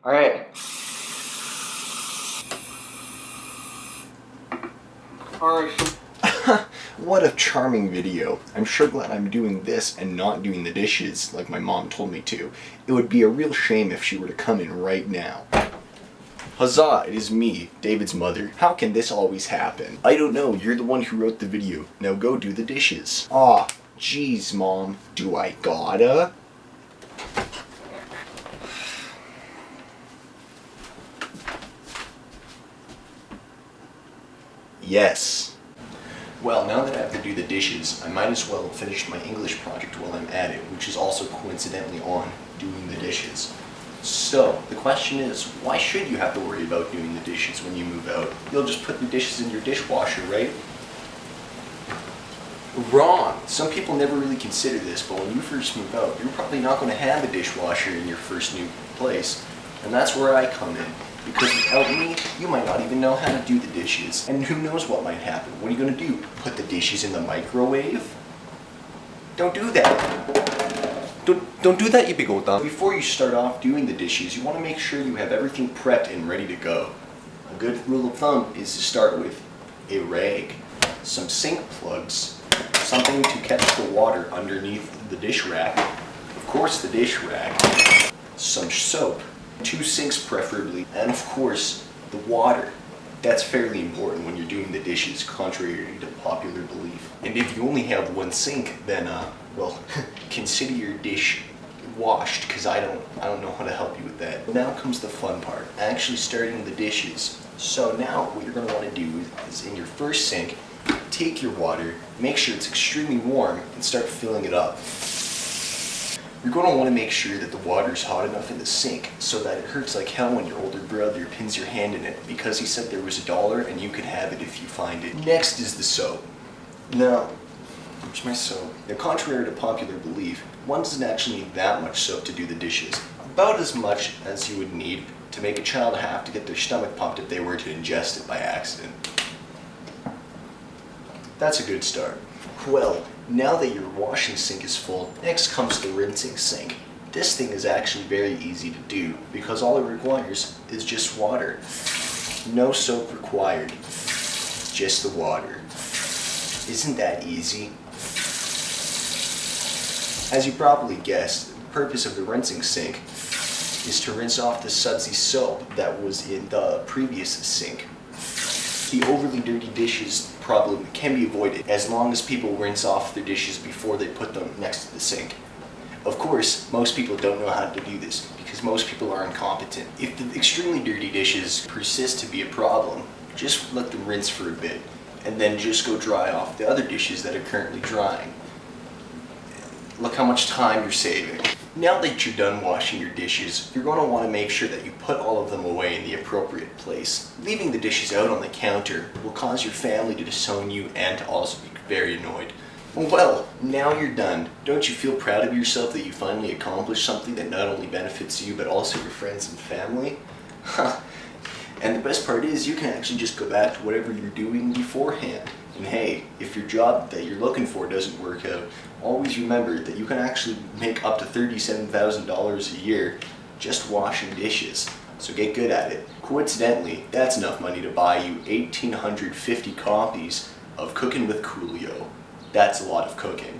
Alright. Alright. What a charming video. I'm sure glad I'm doing this and not doing the dishes like my mom told me to. It would be a real shame if she were to come in right now. Huzzah, it is me, David's mother. How can this always happen? I don't know, you're the one who wrote the video. Now go do the dishes. Aw, jeez, Mom. Do I gotta? Yes. Well, now that I have to do the dishes, I might as well finish my English project while I'm at it, which is also coincidentally on doing the dishes. So, the question is, why should you have to worry about doing the dishes when you move out? You'll just put the dishes in your dishwasher, right? Wrong! Some people never really consider this, but when you first move out, you're probably not going to have a dishwasher in your first new place. And that's where I come in. Because without me, you might not even know how to do the dishes. And who knows what might happen. What are you going to do? Put the dishes in the microwave? Don't do that. Don't do that, you big old dumb. Before you start off doing the dishes, you want to make sure you have everything prepped and ready to go. A good rule of thumb is to start with a rag, some sink plugs, something to catch the water underneath the dish rack, of course the dish rack, some soap, 2 sinks preferably, and of course the water. That's fairly important when you're doing the dishes, contrary to popular belief. And if you only have 1 sink, then well, consider your dish washed, because I don't know how to help you with that. Now comes the fun part, actually starting the dishes. So now what you're going to want to do is in your first sink, take your water, make sure it's extremely warm, and start filling it up. You're going to want to make sure that the water is hot enough in the sink so that it hurts like hell when your older brother pins your hand in it because he said there was $1 and you could have it if you find it. Next is the soap. Now, where's my soap? Now, contrary to popular belief, one doesn't actually need that much soap to do the dishes. About as much as you would need to make a child have to get their stomach pumped if they were to ingest it by accident. That's a good start. Well, now that your washing sink is full, next comes the rinsing sink. This thing is actually very easy to do because all it requires is just water. No soap required, just the water. Isn't that easy? As you probably guessed, the purpose of the rinsing sink is to rinse off the sudsy soap that was in the previous sink. The overly dirty dishes problem can be avoided as long as people rinse off their dishes before they put them next to the sink. Of course, most people don't know how to do this because most people are incompetent. If the extremely dirty dishes persist to be a problem, just let them rinse for a bit and then just go dry off the other dishes that are currently drying. Look how much time you're saving. Now that you're done washing your dishes, you're going to want to make sure that you put all of them away in the appropriate place. Leaving the dishes out on the counter will cause your family to disown you and to also be very annoyed. Well, now you're done. Don't you feel proud of yourself that you finally accomplished something that not only benefits you but also your friends and family? And the best part is you can actually just go back to whatever you're doing beforehand. And hey, if your job that you're looking for doesn't work out, always remember that you can actually make up to $37,000 a year just washing dishes. So get good at it. Coincidentally, that's enough money to buy you 1,850 copies of Cooking with Coolio. That's a lot of cooking.